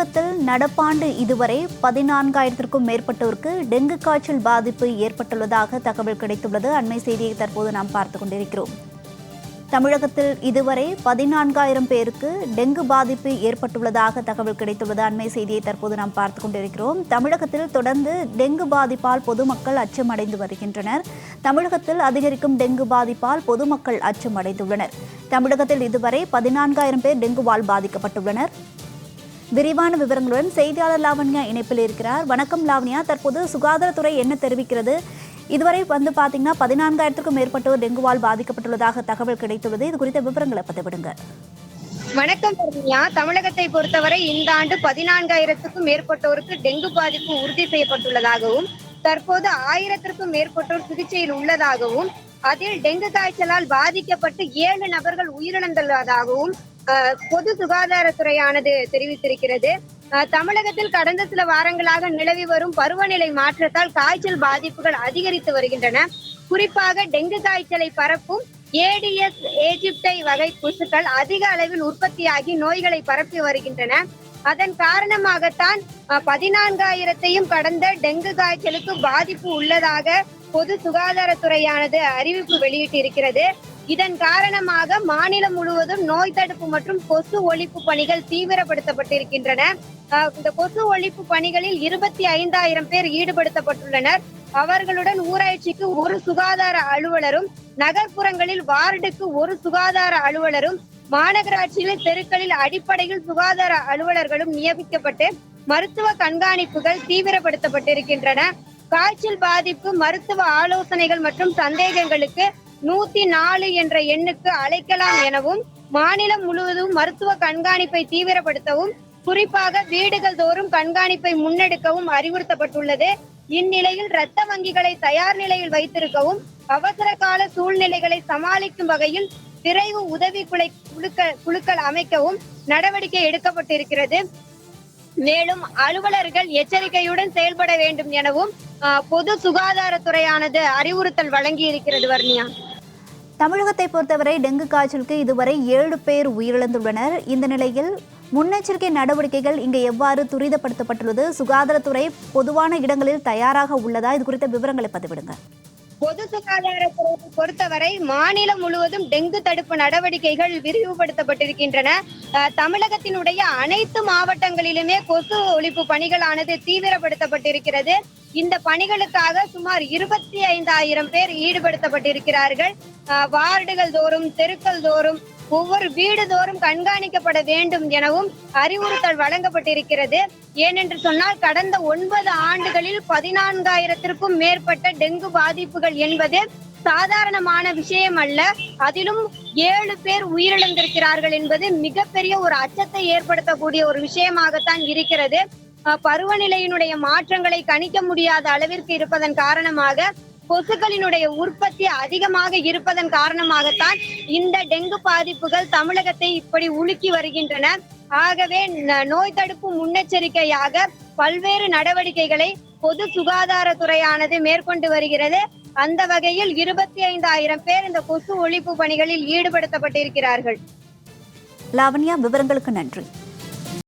தமிழகத்தில் நடப்பாண்டு இதுவரை 14,000க்கும் மேற்பட்டோருக்கு டெங்கு காய்ச்சல் பாதிப்பு ஏற்பட்டுள்ளதாக தகவல் கிடைத்துள்ளது. அண்மை செய்தியை தற்போது நாம் பார்த்துக் கொண்டிருக்கிறோம். தமிழகத்தில் இதுவரை 14,000 பேருக்கு டெங்கு பாதிப்பு ஏற்பட்டுள்ளதாக தகவல் கிடைத்துள்ளது. அண்மை செய்தியை தற்போது நாம் பார்த்துக் கொண்டிருக்கிறோம். தமிழகத்தில் தொடர்ந்து டெங்கு பாதிப்பால் பொதுமக்கள் அச்சமடைந்து வருகின்றனர். தமிழகத்தில் அதிகரிக்கும் டெங்கு பாதிப்பால் பொதுமக்கள் அச்சமடைந்துள்ளனர். தமிழகத்தில் இதுவரை 14,000 பேர் டெங்குவால் பாதிக்கப்பட்டுள்ளனர். விரிவான விவரங்களுடன் செய்தியாளர் லாவண்யா இணைப்பில் இருக்கிறார். வணக்கம் லாவண்யா, தற்போது சுகாதாரத்துறை என்ன தெரிவிக்கிறது? இதுவரை பார்த்தீங்கன்னா 14,000க்கும் மேற்பட்டோர் டெங்குவால் பாதிக்கப்பட்டுள்ளதாக தகவல் கிடைத்துள்ளது. இது குறித்த விவரங்களை பதிவிடுங்க. வணக்கம் ரம்யா. தமிழகத்தை பொறுத்தவரை இந்த ஆண்டு 14,000க்கும் மேற்பட்டோருக்கு டெங்கு பாதிப்பு உறுதி செய்யப்பட்டுள்ளதாகவும் தற்போது 1000க்கும் மேற்பட்டோர் சிகிச்சையில் உள்ளதாகவும் அதில் டெங்கு காய்ச்சலால் பாதிக்கப்பட்டு 7 நபர்கள் உயிரிழந்துள்ளதாகவும் பொது சுகாதாரத்துறையானது தெரிவித்திருக்கிறது. தமிழகத்தில் கடந்த சில வாரங்களாக நிலவி வரும் பருவநிலை மாற்றத்தால் காய்ச்சல் பாதிப்புகள் அதிகரித்து வருகின்றன. குறிப்பாக டெங்கு காய்ச்சலை பரப்பும் ஏடிஎஸ் ஏஜிப்டை வகை கொசுக்கள் அதிக அளவில் உற்பத்தியாகி நோய்களை பரப்பி வருகின்றன. அதன் காரணமாகத்தான் 14,000த்தையும் கடந்த டெங்கு காய்ச்சலுக்கு பாதிப்பு உள்ளதாக பொது சுகாதாரத்துறையானது அறிவிப்பு வெளியிட்டிருக்கிறது. இதன் காரணமாக மாநிலம் முழுவதும் நோய் தடுப்பு மற்றும் கொசு ஒழிப்பு பணிகள் தீவிரப்படுத்தப்பட்டிருக்கின்றன. இந்த கொசு ஒழிப்பு பணிகளில் 25,000 பேர் ஈடுபடுத்தப்பட்டுள்ளனர். அவர்களுடன் ஊராட்சிக்கு ஒரு சுகாதார அலுவலரும், நகர்ப்புறங்களில் வார்டுக்கு ஒரு சுகாதார அலுவலரும், மாநகராட்சியில் தெருக்களில் அடிப்படையில் சுகாதார அலுவலர்களும் நியமிக்கப்பட்டு மருத்துவ கண்காணிப்புகள் தீவிரப்படுத்தப்பட்டிருக்கின்றன. காய்ச்சல் பாதிப்பு, மருத்துவ ஆலோசனைகள் மற்றும் சந்தேகங்களுக்கு 104 என்ற எண்ணுக்கு அழைக்கலாம் எனவும் மாநிலம் முழுவதும் மருத்துவ கண்காணிப்பை தீவிரப்படுத்தவும் குறிப்பாக வீடுகள் தோறும் கண்காணிப்பை முன்னெடுக்கவும் அறிவுறுத்தப்பட்டுள்ளது. இந்நிலையில் இரத்த வங்கிகளை தயார் நிலையில் வைத்திருக்கவும் அவசர கால சூழ்நிலைகளை சமாளிக்கும் வகையில் விரைவு உதவி குழுக்கள் அமைக்கவும் நடவடிக்கை எடுக்கப்பட்டிருக்கிறது. மேலும் அலுவலர்கள் எச்சரிக்கையுடன் செயல்பட வேண்டும் எனவும் பொது சுகாதாரத்துறையானது அறிவுறுத்தல் வழங்கி இருக்கிறது. வர்ணியா, தமிழகத்தை பொறுத்தவரை டெங்கு காய்ச்சலுக்கு இதுவரை 7 பேர் உயிரிழந்துள்ளனர். இந்த நிலையில் முன்னெச்சரிக்கை நடவடிக்கைகள் இங்கு எவ்வாறு துரிதப்படுத்தப்பட்டுள்ளது? சுகாதாரத்துறை பொதுவான இடங்களில் தயாராக உள்ளதா? இது குறித்த விவரங்களை பதிவிடுங்க. பொது சுகாதாரத்துறை பொறுத்தவரை மாநிலம் முழுவதும் டெங்கு தடுப்பு நடவடிக்கைகள் விரிவுபடுத்தப்பட்டிருக்கின்றன. தமிழகத்தினுடைய அனைத்து மாவட்டங்களிலுமே கொசு ஒழிப்பு பணிகளானது தீவிரப்படுத்தப்பட்டிருக்கிறது. இந்த பணிகளுக்காக சுமார் 25,000 பேர் ஈடுபடுத்தப்பட்டிருக்கிறார்கள். வார்டுகள் தோறும், தெருக்கள் தோறும், ஒவ்வொரு வீடு தோறும் கண்காணிக்கப்பட வேண்டும் எனவும் அறிவுறுத்தல் வழங்கப்பட்டிருக்கிறது. ஏனென்று சொன்னால் கடந்த 9 ஆண்டுகளில் 14,000க்கும் மேற்பட்ட டெங்கு பாதிப்புகள் என்பது சாதாரணமான விஷயம் அல்ல. அதிலும் 7 பேர் உயிரிழந்திருக்கிறார்கள் என்பது மிகப்பெரிய ஒரு அச்சத்தை ஏற்படுத்தக்கூடிய ஒரு விஷயமாகத்தான் இருக்கிறது. பருவநிலையினுடைய மாற்றங்களை கணிக்க முடியாத அளவிற்கு இருப்பதன் காரணமாக கொசுக்களினுடைய உற்பத்தி அதிகமாக இருப்பதன் காரணமாகத்தான் இந்த டெங்கு பாதிப்புகள் தமிழகத்தை இப்படி உலுக்கி வருகின்றன. ஆகவே நோய் தடுப்பு முன்னெச்சரிக்கையாக பல்வேறு நடவடிக்கைகளை பொது சுகாதாரத்துறையானது மேற்கொண்டு வருகிறது. அந்த வகையில் 25,000 பேர் இந்த கொசு ஒழிப்பு பணிகளில் ஈடுபடுத்தப்பட்டிருக்கிறார்கள். லாவண்யா, விவரங்களுக்கு நன்றி.